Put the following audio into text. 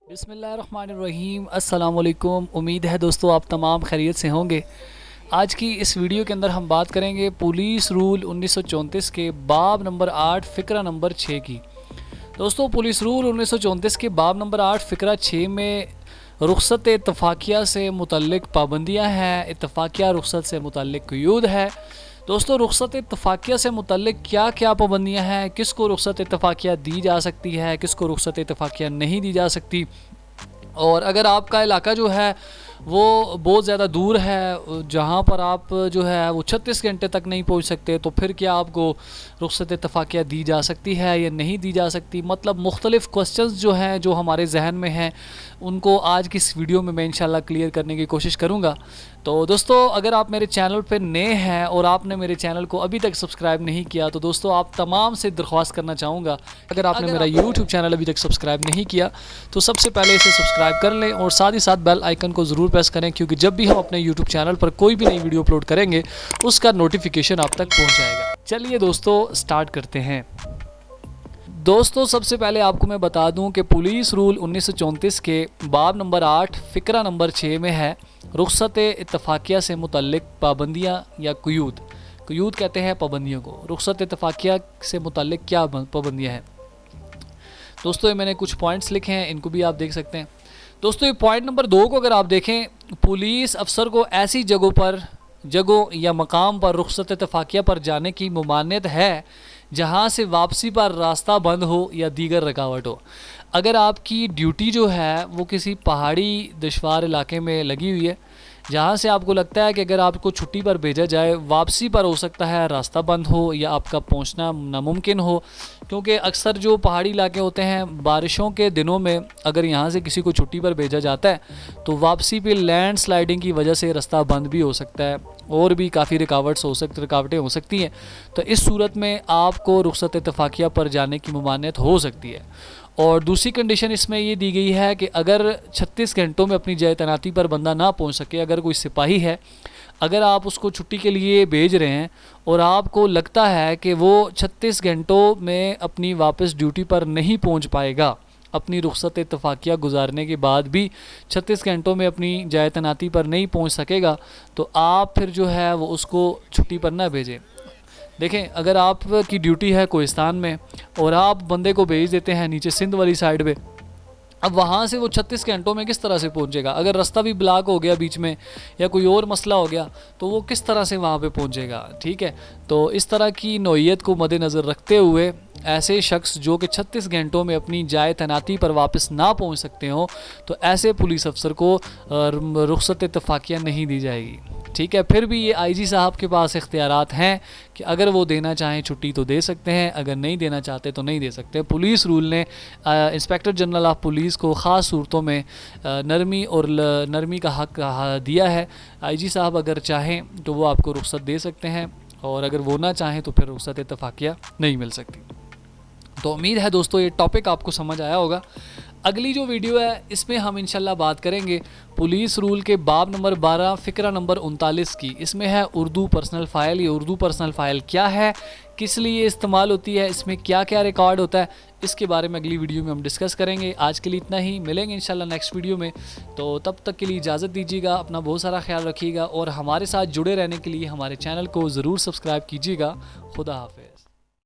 बिस्मिल्लाहिर्रहमानिर्रहीम। अस्सलाम वालेकुम। उम्मीद है दोस्तों आप तमाम खैरियत से होंगे। आज की इस वीडियो के अंदर हम बात करेंगे पुलिस रूल 1934 के बाब नंबर 8 फ़िक्रा नंबर 6 की। दोस्तों पुलिस रूल 1934 के बाब नंबर 8 फ़िक्रा 6 में रुख़सत इत्तफ़ाक़िया से मुतल्लिक़ पाबंदियाँ हैं, इत्तफ़ाक़िया रुख़सत से मुतल्लिक़ क़यूद है। दोस्तों रुख़सत इत्तफ़ाक़िया से मुतल्लिक़ क्या क्या पाबंदियाँ हैं, किसको रुख़सत इत्तफ़ाक़िया दी जा सकती है, किसको रुख़सत इत्तफ़ाक़िया नहीं दी जा सकती, और अगर आपका इलाका जो है वो बहुत ज़्यादा दूर है, जहाँ पर आप जो है वो 36 घंटे तक नहीं पहुँच सकते, तो फिर क्या आपको रुख़सत इत्तफ़ाक़िया दी जा सकती है या नहीं दी जा सकती। मतलब मुख्तलिफ़ क्वेश्चंस जो हैं जो हमारे जहन में हैं उनको आज की इस वीडियो में मैं इंशाल्लाह क्लियर करने की कोशिश करूँगा। तो दोस्तों अगर आप मेरे चैनल पर नए हैं और आपने मेरे चैनल को अभी तक सब्सक्राइब नहीं किया तो दोस्तों आप तमाम से दरख्वास्त करना चाहूँगा, अगर आपने मेरा यूट्यूब चैनल अभी तक सब्सक्राइब नहीं किया तो सबसे पहले इसे सब्सक्राइब कर लें और साथ ही साथ बेल आइकन को ज़रूर प्रेस करें, क्योंकि जब भी हम अपने यूट्यूब चैनल पर कोई भी नई वीडियो अपलोड करेंगे उसका नोटिफिकेशन आप तक पहुँच जाएगा। चलिए दोस्तों स्टार्ट करते हैं। दोस्तों सबसे पहले आपको मैं बता दूं कि पुलिस रूल 1934 के बाब नंबर 8 फ़िक्रा नंबर 6 में है रुख़सत इत्तफ़ाक़िया से मुतल्लिक़ पाबंदियाँ या क़यूद। क़यूद कहते हैं पाबंदियों को। रुख़सत इत्तफ़ाक़िया से मुतल्लिक़ क्या पाबंदियाँ हैं दोस्तों, ये मैंने कुछ पॉइंट्स लिखे हैं, इनको भी आप देख सकते हैं। दोस्तों ये पॉइंट नंबर 2 को अगर आप देखें, पुलिस अफसर को ऐसी जगहों या मकाम पर रुख़सत इत्तफ़ाक़िया पर जाने की ममानियत है जहाँ से वापसी पर रास्ता बंद हो या दीगर रुकावट हो। अगर आपकी ड्यूटी जो है वो किसी पहाड़ी दुश्वार इलाके में लगी हुई है, जहाँ से आपको लगता है कि अगर आपको छुट्टी पर भेजा जाए, वापसी पर हो सकता है रास्ता बंद हो या आपका पहुँचना नामुमकिन हो, क्योंकि अक्सर जो पहाड़ी इलाके होते हैं बारिशों के दिनों में अगर यहाँ से किसी को छुट्टी पर भेजा जाता है तो वापसी पे लैंड स्लाइडिंग की वजह से रास्ता बंद भी हो सकता है और भी काफ़ी रुकावटें हो सकती हैं। तो इस सूरत में आपको रुख़सत इत्तफ़ाक़िया पर जाने की ममानियत हो सकती है। और दूसरी कंडीशन इसमें ये दी गई है कि अगर 36 घंटों में अपनी जय तैनाती पर बंदा ना पहुंच सके, अगर कोई सिपाही है, अगर आप उसको छुट्टी के लिए भेज रहे हैं और आपको लगता है कि वो 36 घंटों में अपनी वापस ड्यूटी पर नहीं पहुंच पाएगा, अपनी रुख़सत इत्तफ़ाक़िया गुजारने के बाद भी 36 घंटों में अपनी जय तैनाती पर नहीं पहुंच सकेगा, तो आप फिर जो है वो उसको छुट्टी पर ना भेजें। देखें, अगर आपकी ड्यूटी है कोहिस्तान में और आप बंदे को भेज देते हैं नीचे सिंध वाली साइड पे, अब वहाँ से वो 36 घंटों में किस तरह से पहुँचेगा? अगर रास्ता भी ब्लॉक हो गया बीच में या कोई और मसला हो गया तो वो किस तरह से वहाँ पे पहुँचेगा? ठीक है, तो इस तरह की नौइयत को मद्देनज़र रखते हुए ऐसे शख्स जो कि 36 घंटों में अपनी जाए तैनाती पर वापस ना पहुँच सकते हों, तो ऐसे पुलिस अफसर को रुख़सत इत्तफ़ाक़िया नहीं दी जाएगी। ठीक है, फिर भी ये आईजी साहब के पास इख्तियारात हैं कि अगर वो देना चाहें छुट्टी तो दे सकते हैं, अगर नहीं देना चाहते तो नहीं दे सकते। पुलिस रूल ने इंस्पेक्टर जनरल ऑफ पुलिस को ख़ास सूरतों में नरमी का हक़ दिया है। आईजी साहब अगर चाहें तो वो आपको रुख़सत दे सकते हैं और अगर वो ना चाहें तो फिर रुख़सत इत्तफ़ाक़िया नहीं मिल सकती। तो उम्मीद है दोस्तों ये टॉपिक आपको समझ आया होगा। अगली जो वीडियो है इसमें हम इंशाल्लाह बात करेंगे पुलिस रूल के बाब नंबर 12 फ़िक्रा नंबर 39 की। इसमें है उर्दू पर्सनल फ़ाइल। ये उर्दू पर्सनल फ़ाइल क्या है, किस लिए इस्तेमाल होती है, इसमें क्या क्या रिकॉर्ड होता है, इसके बारे में अगली वीडियो में हम डिस्कस करेंगे। आज के लिए इतना ही, मिलेंगे इंशाल्लाह नेक्स्ट वीडियो में। तो तब तक के लिए इजाज़त दीजिएगा, अपना बहुत सारा ख्याल रखिएगा और हमारे साथ जुड़े रहने के लिए हमारे चैनल को ज़रूर सब्सक्राइब कीजिएगा। खुदा हाफ़िज़।